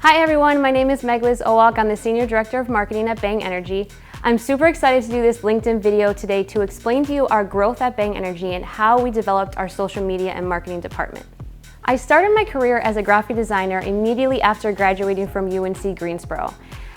Hi everyone, my name is Owoc. I'm the Senior Director of Marketing at Bang Energy. I'm super excited to do this LinkedIn video today to explain to you our growth at Bang Energy and how we developed our social media and marketing department. I started my career as a graphic designer immediately after graduating from UNC Greensboro.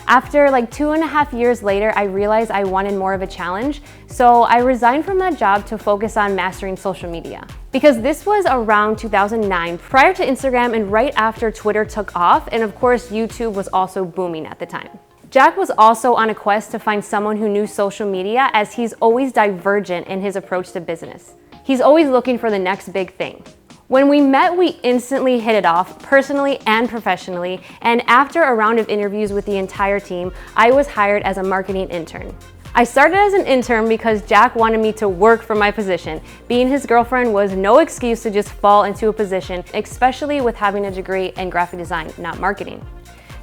After like 2.5 years later, I realized I wanted more of a challenge, so I resigned from that job to focus on mastering social media. Because this was around 2009, prior to Instagram and right after Twitter took off, and of course YouTube was also booming at the time. Jack was also on a quest to find someone who knew social media, as he's always divergent in his approach to business. He's always looking for the next big thing. When we met, we instantly hit it off, personally and professionally, and after a round of interviews with the entire team, I was hired as a marketing intern. I started as an intern because Jack wanted me to work for my position. Being his girlfriend was no excuse to just fall into a position, especially with having a degree in graphic design, not marketing.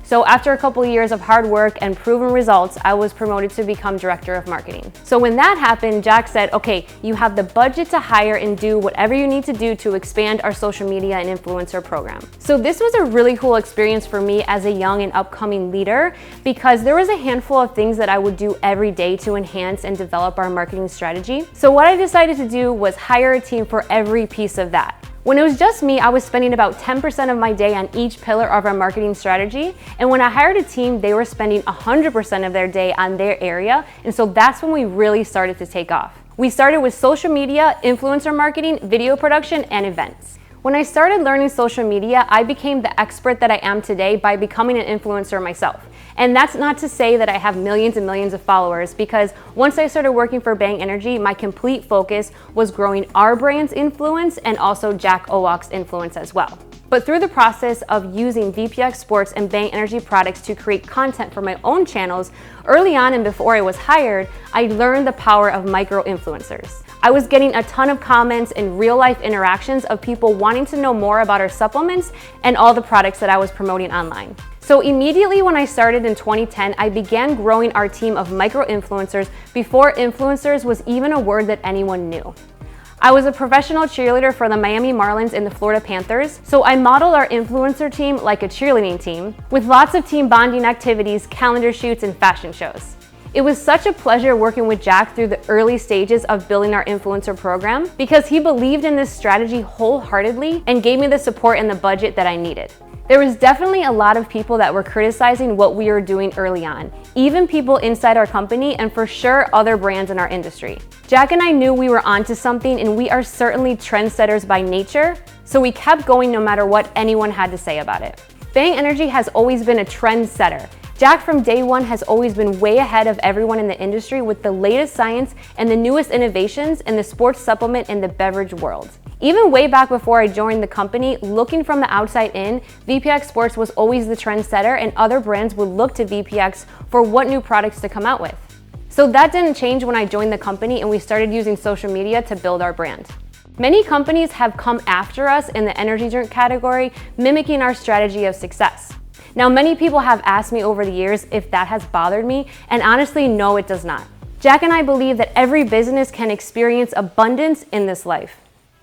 So after a couple of years of hard work and proven results, I was promoted to become Director of Marketing. So when that happened, Jack said, okay, you have the budget to hire and do whatever you need to do to expand our social media and influencer program. So this was a really cool experience for me as a young and upcoming leader, because there was a handful of things that I would do every day to enhance and develop our marketing strategy. So what I decided to do was hire a team for every piece of that. When it was just me, I was spending about 10% of my day on each pillar of our marketing strategy. And when I hired a team, they were spending 100% of their day on their area. And so that's when we really started to take off. We started with social media, influencer marketing, video production, and events. When I started learning social media, I became the expert that I am today by becoming an influencer myself. And that's not to say that I have millions and millions of followers, because once I started working for Bang Energy, my complete focus was growing our brand's influence and also Jack Owoc's influence as well. But through the process of using VPX Sports and Bang Energy products to create content for my own channels, early on and before I was hired, I learned the power of micro-influencers. I was getting a ton of comments and real-life interactions of people wanting to know more about our supplements and all the products that I was promoting online. So immediately when I started in 2010, I began growing our team of micro-influencers before influencers was even a word that anyone knew. I was a professional cheerleader for the Miami Marlins and the Florida Panthers, so I modeled our influencer team like a cheerleading team, with lots of team bonding activities, calendar shoots, and fashion shows. It was such a pleasure working with Jack through the early stages of building our influencer program, because he believed in this strategy wholeheartedly and gave me the support and the budget that I needed. There was definitely a lot of people that were criticizing what we were doing early on, even people inside our company and for sure other brands in our industry. Jack and I knew we were onto something, and we are certainly trendsetters by nature, so we kept going no matter what anyone had to say about it. Bang Energy has always been a trendsetter. Jack from day one has always been way ahead of everyone in the industry with the latest science and the newest innovations in the sports supplement and the beverage world. Even way back before I joined the company, looking from the outside in, VPX Sports was always the trendsetter, and other brands would look to VPX for what new products to come out with. So that didn't change when I joined the company and we started using social media to build our brand. Many companies have come after us in the energy drink category, mimicking our strategy of success. Now, many people have asked me over the years if that has bothered me, and honestly, no, it does not. Jack and I believe that every business can experience abundance in this life.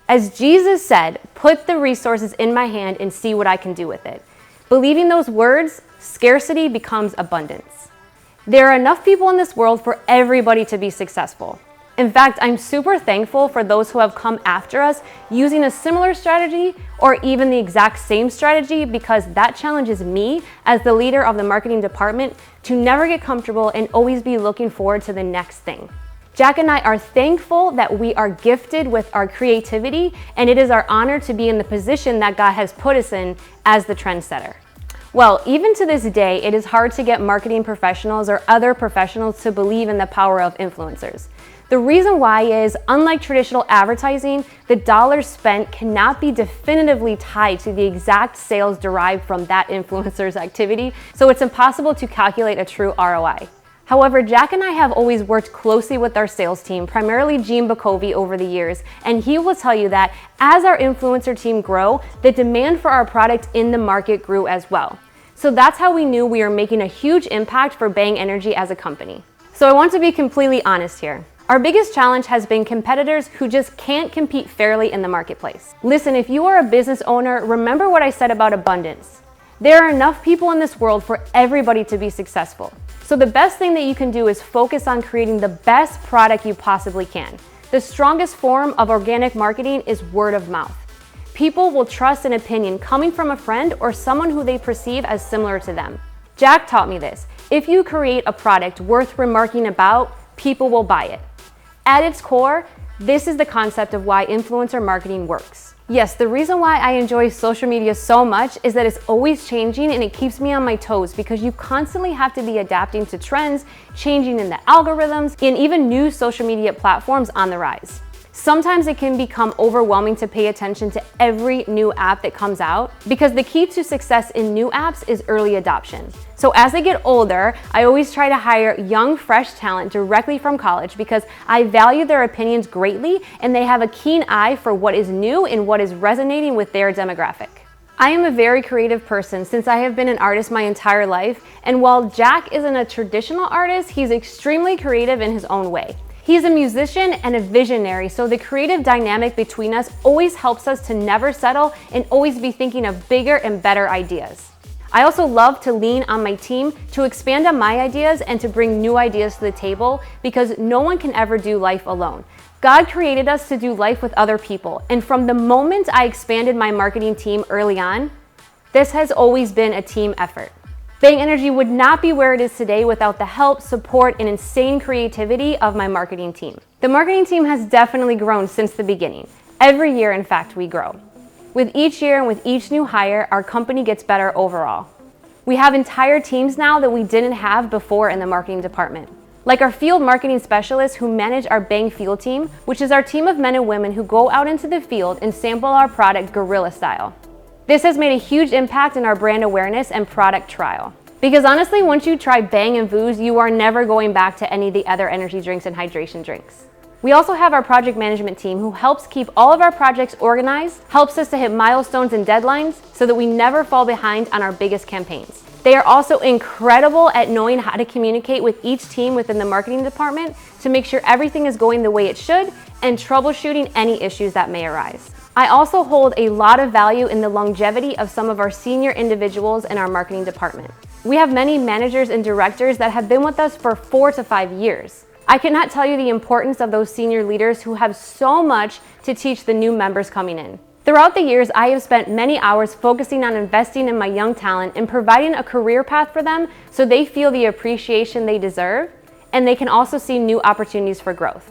As Jesus said, put the resources in my hand and see what I can do with it. Believing those words, scarcity becomes abundance. There are enough people in this world for everybody to be successful. In fact, I'm super thankful for those who have come after us using a similar strategy or even the exact same strategy, because that challenges me as the leader of the marketing department to never get comfortable and always be looking forward to the next thing. Jack and I are thankful that we are gifted with our creativity, and it is our honor to be in the position that God has put us in as the trendsetter. Well, even to this day, it is hard to get marketing professionals or other professionals to believe in the power of influencers. The reason why is, unlike traditional advertising, the dollars spent cannot be definitively tied to the exact sales derived from that influencer's activity, so it's impossible to calculate a true ROI. However, Jack and I have always worked closely with our sales team, primarily Gene Bacovi, over the years, and he will tell you that as our influencer team grew, the demand for our product in the market grew as well. So that's how we knew we were making a huge impact for Bang Energy as a company. So I want to be completely honest here. Our biggest challenge has been competitors who just can't compete fairly in the marketplace. Listen, if you are a business owner, remember what I said about abundance. There are enough people in this world for everybody to be successful. So the best thing that you can do is focus on creating the best product you possibly can. The strongest form of organic marketing is word of mouth. People will trust an opinion coming from a friend or someone who they perceive as similar to them. Jack taught me this. If you create a product worth remarking about, people will buy it. At its core, this is the concept of why influencer marketing works. Yes, the reason why I enjoy social media so much is that it's always changing and it keeps me on my toes because you constantly have to be adapting to trends, changing in the algorithms, and even new social media platforms on the rise. Sometimes it can become overwhelming to pay attention to every new app that comes out because the key to success in new apps is early adoption. So as I get older, I always try to hire young, fresh talent directly from college because I value their opinions greatly and they have a keen eye for what is new and what is resonating with their demographic. I am a very creative person since I have been an artist my entire life, and while Jack isn't a traditional artist, he's extremely creative in his own way. He's a musician and a visionary, so the creative dynamic between us always helps us to never settle and always be thinking of bigger and better ideas. I also love to lean on my team to expand on my ideas and to bring new ideas to the table because no one can ever do life alone. God created us to do life with other people, and from the moment I expanded my marketing team early on, this has always been a team effort. Bang Energy would not be where it is today without the help, support, and insane creativity of my marketing team. The marketing team has definitely grown since the beginning. Every year, in fact, we grow. With each year and with each new hire, our company gets better overall. We have entire teams now that we didn't have before in the marketing department. Like our field marketing specialists who manage our Bang Field team, which is our team of men and women who go out into the field and sample our product guerrilla style. This has made a huge impact in our brand awareness and product trial. Because honestly, once you try Bang and Vooz, you are never going back to any of the other energy drinks and hydration drinks. We also have our project management team who helps keep all of our projects organized, helps us to hit milestones and deadlines so that we never fall behind on our biggest campaigns. They are also incredible at knowing how to communicate with each team within the marketing department to make sure everything is going the way it should and troubleshooting any issues that may arise. I also hold a lot of value in the longevity of some of our senior individuals in our marketing department. We have many managers and directors that have been with us for 4 to 5 years. I cannot tell you the importance of those senior leaders who have so much to teach the new members coming in. Throughout the years, I have spent many hours focusing on investing in my young talent and providing a career path for them so they feel the appreciation they deserve and they can also see new opportunities for growth.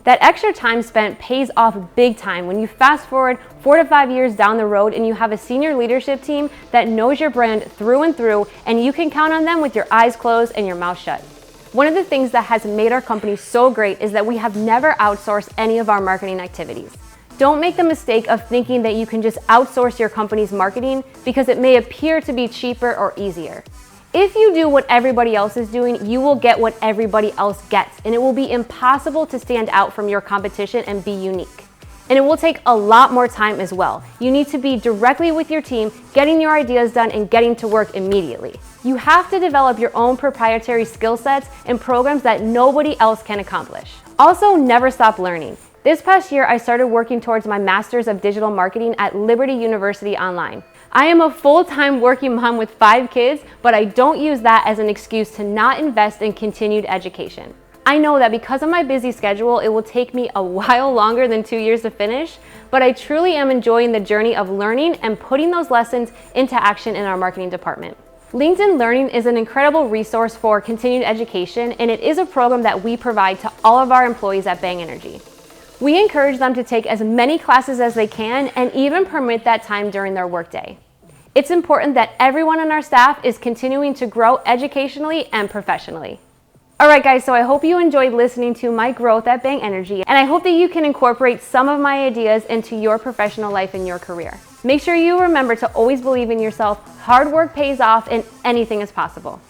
That extra time spent pays off big time when you fast forward 4 to 5 years down the road and you have a senior leadership team that knows your brand through and through and you can count on them with your eyes closed and your mouth shut. One of the things that has made our company so great is that we have never outsourced any of our marketing activities. Don't make the mistake of thinking that you can just outsource your company's marketing because it may appear to be cheaper or easier. If you do what everybody else is doing, you will get what everybody else gets, and it will be impossible to stand out from your competition and be unique. And it will take a lot more time as well. You need to be directly with your team, getting your ideas done and getting to work immediately. You have to develop your own proprietary skill sets and programs that nobody else can accomplish. Also, never stop learning. This past year, I started working towards my Master's of Digital Marketing at Liberty University Online. I am a full-time working mom with 5 kids, but I don't use that as an excuse to not invest in continued education. I know that because of my busy schedule, it will take me a while longer than 2 years to finish, but I truly am enjoying the journey of learning and putting those lessons into action in our marketing department. LinkedIn Learning is an incredible resource for continued education, and it is a program that we provide to all of our employees at Bang Energy. We encourage them to take as many classes as they can and even permit that time during their workday. It's important that everyone on our staff is continuing to grow educationally and professionally. All right, guys, so I hope you enjoyed listening to my growth at Bang Energy, and I hope that you can incorporate some of my ideas into your professional life and your career. Make sure you remember to always believe in yourself, hard work pays off, and anything is possible.